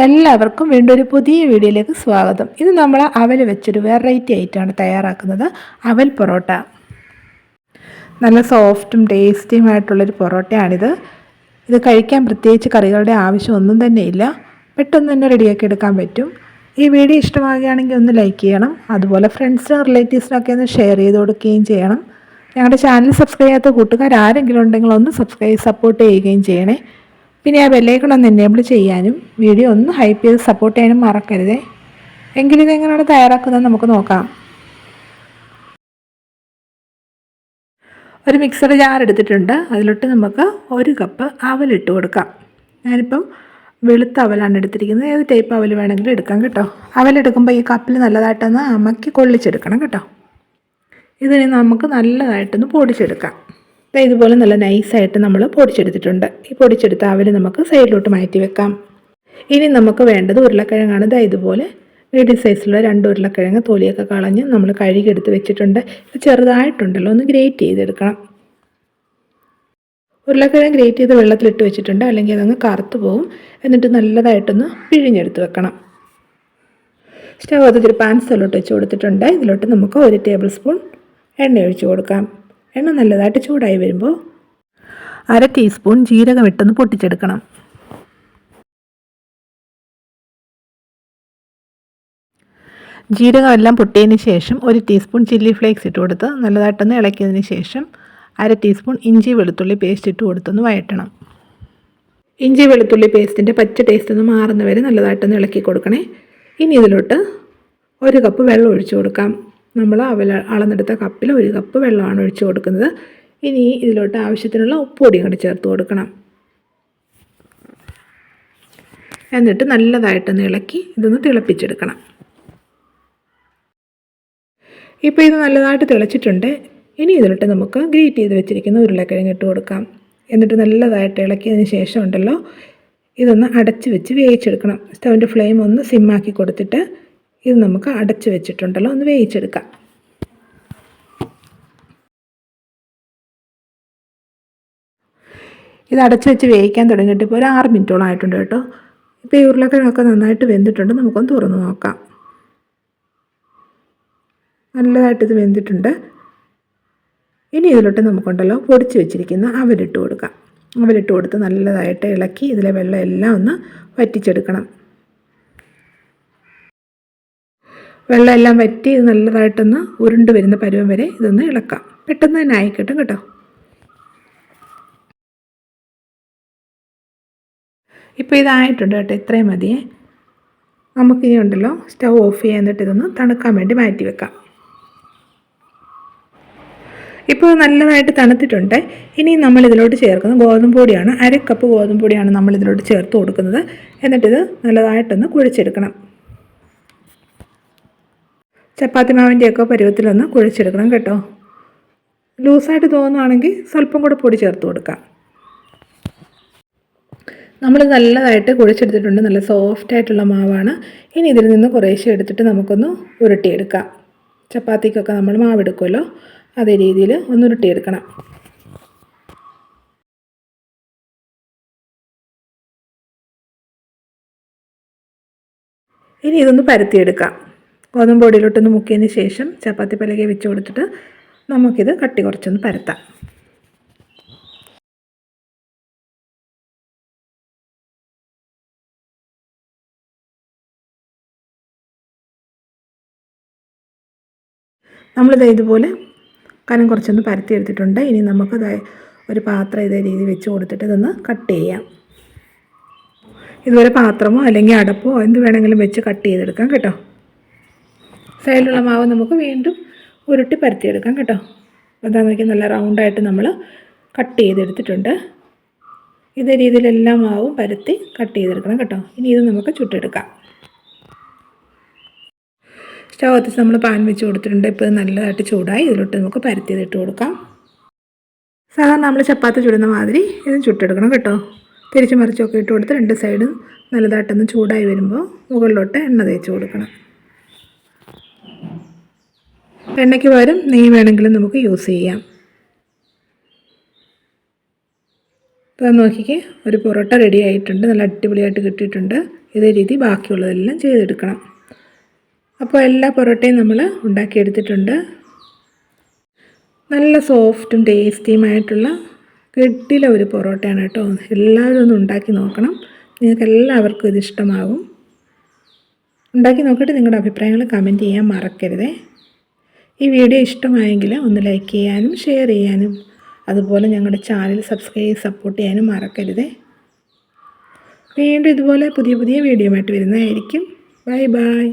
എല്ലാവർക്കും വീണ്ടും ഒരു പുതിയ വീഡിയോയിലേക്ക് സ്വാഗതം. ഇത് നമ്മൾ അവൽ വെച്ചൊരു വെറൈറ്റി ആയിട്ടാണ് തയ്യാറാക്കുന്നത്. അവൽ പൊറോട്ട. നല്ല സോഫ്റ്റും ടേസ്റ്റിയുമായിട്ടുള്ളൊരു പൊറോട്ടയാണിത്. ഇത് കഴിക്കാൻ പ്രത്യേകിച്ച് കറികളുടെ ആവശ്യമൊന്നും തന്നെ ഇല്ല. പെട്ടെന്ന് തന്നെ റെഡിയാക്കി എടുക്കാൻ പറ്റും. ഈ വീഡിയോ ഇഷ്ടമാകുകയാണെങ്കിൽ ഒന്ന് ലൈക്ക് ചെയ്യണം. അതുപോലെ ഫ്രണ്ട്സിനും റിലേറ്റീവ്സിനൊക്കെ ഒന്ന് ഷെയർ ചെയ്ത് കൊടുക്കുകയും ചെയ്യണം. ഞങ്ങളുടെ ചാനൽ സബ്സ്ക്രൈബ് ചെയ്യാത്ത കൂട്ടുകാർ ആരെങ്കിലും ഉണ്ടെങ്കിൽ ഒന്ന് സപ്പോർട്ട് ചെയ്യുകയും ചെയ്യണേ. പിന്നെ ആ ബെല്ലൈക്കൺ ഒന്ന് എനേബിൾ ചെയ്യാനും വീഡിയോ ഒന്ന് ഹൈപ്പ് ചെയ്ത് സപ്പോർട്ട് ചെയ്യാനും മറക്കരുതേ. എങ്കിലും ഇതെങ്ങനെയാണ് തയ്യാറാക്കുന്നത് നമുക്ക് നോക്കാം. ഒരു മിക്സർ ജാർ എടുത്തിട്ടുണ്ട്. അതിലോട്ട് നമുക്ക് 1 കപ്പ് അവലിട്ട് കൊടുക്കാം. ഞാനിപ്പം വെളുത്ത അവലാണ് എടുത്തിരിക്കുന്നത്. ഏത് ടൈപ്പ് അവൽ വേണമെങ്കിലും എടുക്കാം കേട്ടോ. അവലെടുക്കുമ്പോൾ ഈ കപ്പിൽ നല്ലതായിട്ടൊന്ന് അമക്കി കൊള്ളിച്ചെടുക്കണം കേട്ടോ. ഇതിന് നമുക്ക് നല്ലതായിട്ടൊന്ന് പൊടിച്ചെടുക്കാം. ഇതുപോലെ നല്ല നൈസായിട്ട് നമ്മൾ പൊടിച്ചെടുത്തിട്ടുണ്ട്. ഈ പൊടിച്ചെടുത്ത അവൽ നമുക്ക് സൈഡിലോട്ട് മാറ്റി വെക്കാം. ഇനി നമുക്ക് വേണ്ടത് ഉരുളക്കിഴങ്ങാണ്. ഇതുപോലെ മീഡിയം സൈസിലുള്ള 2 ഉരുളക്കിഴങ്ങ് തൊലിയൊക്കെ കളഞ്ഞ് നമ്മൾ കഴുകിയെടുത്ത് വെച്ചിട്ടുണ്ട്. ഇത് ചെറുതായിട്ടുണ്ടല്ലോ, ഒന്ന് ഗ്രേറ്റ് ചെയ്തെടുക്കണം. ഉരുളക്കിഴങ്ങ് ഗ്രേറ്റ് ചെയ്ത് വെള്ളത്തിലിട്ട് വെച്ചിട്ടുണ്ട്, അല്ലെങ്കിൽ അതങ്ങ് കറുത്ത് പോകും. എന്നിട്ട് നല്ലതായിട്ടൊന്ന് പിഴിഞ്ഞെടുത്ത് വെക്കണം. സ്റ്റവ് കത്തിച്ചൊരു പാൻ സ്ഥലോട്ട് വെച്ച് കൊടുത്തിട്ടുണ്ട്. ഇതിലോട്ട് നമുക്ക് 1 ടേബിൾ സ്പൂൺ എണ്ണ ഒഴിച്ച് കൊടുക്കാം. എണ്ണ നല്ലതായിട്ട് ചൂടായി വരുമ്പോൾ 1/2 ടീസ്പൂൺ ജീരകം ഇട്ടൊന്ന് പൊട്ടിച്ചെടുക്കണം. ജീരകം എല്ലാം പൊട്ടിയതിന് ശേഷം 1 ടീസ്പൂൺ ചില്ലി ഫ്ലേക്സ് ഇട്ട് കൊടുത്ത് നല്ലതായിട്ടൊന്ന് ഇളക്കിയതിന് ശേഷം 1/2 ടീസ്പൂൺ ഇഞ്ചി വെളുത്തുള്ളി പേസ്റ്റ് ഇട്ട് കൊടുത്തൊന്ന് വഴറ്റണം. ഇഞ്ചി വെളുത്തുള്ളി പേസ്റ്റിൻ്റെ പച്ച ടേസ്റ്റ് ഒന്ന് മാറുന്നവരെ നല്ലതായിട്ടൊന്ന് ഇളക്കി കൊടുക്കണേ. ഇനി ഇതിലോട്ട് 1 കപ്പ് വെള്ളം ഒഴിച്ചു കൊടുക്കാം. നമ്മൾ അളന്നെടുത്ത കപ്പിൽ 1 കപ്പ് വെള്ളമാണ് ഒഴിച്ചു കൊടുക്കുന്നത്. ഇനി ഇതിലോട്ട് ആവശ്യത്തിനുള്ള ഉപ്പുപൊടിയും കൂടി ചേർത്ത് കൊടുക്കണം. എന്നിട്ട് നല്ലതായിട്ടൊന്ന് ഇളക്കി ഇതൊന്ന് തിളപ്പിച്ചെടുക്കണം. ഇപ്പോൾ ഇത് നല്ലതായിട്ട് തിളച്ചിട്ടുണ്ട്. ഇനി ഇതിലോട്ട് നമുക്ക് ഗ്രേറ്റ് ചെയ്ത് വെച്ചിരിക്കുന്ന ഉരുളക്കിഴങ്ങ് ഇട്ട് കൊടുക്കാം. എന്നിട്ട് നല്ലതായിട്ട് ഇളക്കിയതിന് ശേഷം ഉണ്ടല്ലോ, ഇതൊന്ന് അടച്ച് വെച്ച് വേവിച്ചെടുക്കണം. സ്റ്റൗവിൻ്റെ ഫ്ലെയിം ഒന്ന് സിമ്മാക്കി കൊടുത്തിട്ട് ഇത് നമുക്ക് അടച്ച് വെച്ചിട്ടുണ്ടല്ലോ ഒന്ന് വേവിച്ചെടുക്കാം. ഇത് അടച്ച് വെച്ച് വേവിക്കാൻ തുടങ്ങിയിട്ട് ഇപ്പോൾ ഒരു 6 മിനിറ്റോളം ആയിട്ടുണ്ട് കേട്ടോ. ഇപ്പോൾ ഈ ഉരുളക്കിഴങ്ങൊക്കെ നന്നായിട്ട് വെന്തിട്ടുണ്ട്. നമുക്കൊന്ന് തുറന്ന് നോക്കാം. നല്ലതായിട്ട് ഇത് വെന്തിട്ടുണ്ട്. ഇനി ഇതിലോട്ട് നമുക്കുണ്ടല്ലോ പൊടിച്ച് വെച്ചിരിക്കുന്ന അവലിട്ട് കൊടുക്കാം. അവലിട്ട് കൊടുത്ത് നല്ലതായിട്ട് ഇളക്കി ഇതിലെ വെള്ളം എല്ലാം ഒന്ന് വറ്റിച്ചെടുക്കണം. വെള്ളം എല്ലാം വറ്റി ഇത് നല്ലതായിട്ടൊന്ന് ഉരുണ്ട് വരുന്ന പരുവം വരെ ഇതൊന്ന് ഇളക്കാം. പെട്ടെന്ന് തന്നെ ആയിക്കിട്ടും കേട്ടോ. ഇപ്പോൾ ഇതായിട്ടുണ്ട് കേട്ടോ. ഇത്രയും മതിയേ. നമുക്കിനി ഉണ്ടല്ലോ സ്റ്റൗ ഓഫ് ചെയ്യാൻ, എന്നിട്ട് ഇതൊന്ന് തണുക്കാൻ വേണ്ടി മാറ്റി വെക്കാം. ഇപ്പോൾ നല്ലതായിട്ട് തണുത്തിട്ടുണ്ട്. ഇനി നമ്മൾ ഇതിലോട്ട് ചേർക്കുന്നത് ഗോതമ്പ് പൊടിയാണ്. 1/2 കപ്പ് ഗോതമ്പ് പൊടിയാണ് നമ്മൾ ഇതിലോട്ട് ചേർത്ത് കൊടുക്കുന്നത്. എന്നിട്ടിത് നല്ലതായിട്ടൊന്ന് കുഴച്ചെടുക്കണം. ചപ്പാത്തി മാവിൻ്റെയൊക്കെ പരുവത്തിലൊന്ന് കുഴച്ചെടുക്കണം കേട്ടോ. ലൂസായിട്ട് തോന്നുകയാണെങ്കിൽ സ്വല്പം കൂടെ പൊടി ചേർത്ത് കൊടുക്കാം. നമ്മൾ നല്ലതായിട്ട് കുഴച്ചെടുത്തിട്ടുണ്ട്. നല്ല സോഫ്റ്റായിട്ടുള്ള മാവാണ്. ഇനി ഇതിൽ നിന്ന് കുറേശ്ശെ എടുത്തിട്ട് നമുക്കൊന്ന് ഉരുട്ടിയെടുക്കാം. ചപ്പാത്തിക്കൊക്കെ നമ്മൾ മാവെടുക്കുമല്ലോ, അതേ രീതിയിൽ ഒന്ന് ഉരുട്ടിയെടുക്കണം. ഇനി ഇതൊന്ന് പരത്തിയെടുക്കാം. ഗോതമ്പ് പൊടിയിലോട്ടൊന്ന് മുക്കിയതിന് ശേഷം ചപ്പാത്തി പലകെ വെച്ച് കൊടുത്തിട്ട് നമുക്കിത് കട്ടി കുറച്ചൊന്ന് പരത്താം. നമ്മളിത് ഇതുപോലെ കനം കുറച്ചൊന്ന് പരത്തിയെടുത്തിട്ടുണ്ട്. ഇനി നമുക്കത് ഒരു പാത്രം ഇതേ രീതി വെച്ച് കൊടുത്തിട്ട് ഇതൊന്ന് കട്ട് ചെയ്യാം. ഇതുപോലെ പാത്രമോ അല്ലെങ്കിൽ അടപ്പോ എന്ത് വേണമെങ്കിലും വെച്ച് കട്ട് ചെയ്തെടുക്കാം കേട്ടോ. സൈഡിലുള്ള മാവ് നമുക്ക് വീണ്ടും ഉരുട്ടി പരത്തിയെടുക്കാം കേട്ടോ. അതാ നോക്കി നല്ല റൗണ്ടായിട്ട് നമ്മൾ കട്ട് ചെയ്തെടുത്തിട്ടുണ്ട്. ഇതേ രീതിയിൽ എല്ലാ മാവും പരത്തി കട്ട് ചെയ്തെടുക്കണം കേട്ടോ. ഇനി ഇത് നമുക്ക് ചുട്ടെടുക്കാം. സ്റ്റവ് കത്തിച്ച് നമ്മൾ പാൻ വെച്ച് കൊടുത്തിട്ടുണ്ട്. ഇപ്പോൾ നല്ലതായിട്ട് ചൂടായി. ഇതിലോട്ട് നമുക്ക് പരത്തിയതിട്ട് കൊടുക്കാം. സാധാരണ നമ്മൾ ചപ്പാത്തി ചുടുന്ന മാതിരി ഇത് ചുട്ടെടുക്കണം കേട്ടോ. തിരിച്ച് മറിച്ചൊക്കെ ഇട്ട് കൊടുത്ത് 2 സൈഡും നല്ലതായിട്ടൊന്ന് ചൂടായി വരുമ്പോൾ മുകളിലോട്ട് എണ്ണ തേച്ച് കൊടുക്കണം. എണ്ണയ്ക്ക് പകരം നെയ്യ് വേണമെങ്കിലും നമുക്ക് യൂസ് ചെയ്യാം. ഇപ്പോൾ നോക്കിക്കേ, ഒരു പൊറോട്ട റെഡി ആയിട്ടുണ്ട്. നല്ല അടിപൊളിയായിട്ട് കിട്ടിയിട്ടുണ്ട്. ഇതേ രീതി ബാക്കിയുള്ളതെല്ലാം ചെയ്തെടുക്കണം. അപ്പോൾ എല്ലാ പൊറോട്ടയും നമ്മൾ ഉണ്ടാക്കിയെടുത്തിട്ടുണ്ട്. നല്ല സോഫ്റ്റും ടേസ്റ്റിയുമായിട്ടുള്ള കിടിലൻ ഒരു പൊറോട്ടയാണ് കേട്ടോ. എല്ലാവരും ഒന്ന് ഉണ്ടാക്കി നോക്കണം. നിങ്ങൾക്ക് എല്ലാവർക്കും ഇത് ഇഷ്ടമാകും. ഉണ്ടാക്കി നോക്കിയിട്ട് നിങ്ങളുടെ അഭിപ്രായങ്ങൾ കമൻറ്റ് ചെയ്യാൻ മറക്കരുതേ. ഈ വീഡിയോ ഇഷ്ടമായെങ്കിൽ ഒന്ന് ലൈക്ക് ചെയ്യാനും ഷെയർ ചെയ്യാനും അതുപോലെ ഞങ്ങളുടെ ചാനൽ സബ്സ്ക്രൈബ് ചെയ്ത് സപ്പോർട്ട് ചെയ്യാനും മറക്കരുതേ. വീണ്ടും ഇതുപോലെ പുതിയ വീഡിയോ ആയിട്ട് വരുന്നതായിരിക്കും. Bye bye.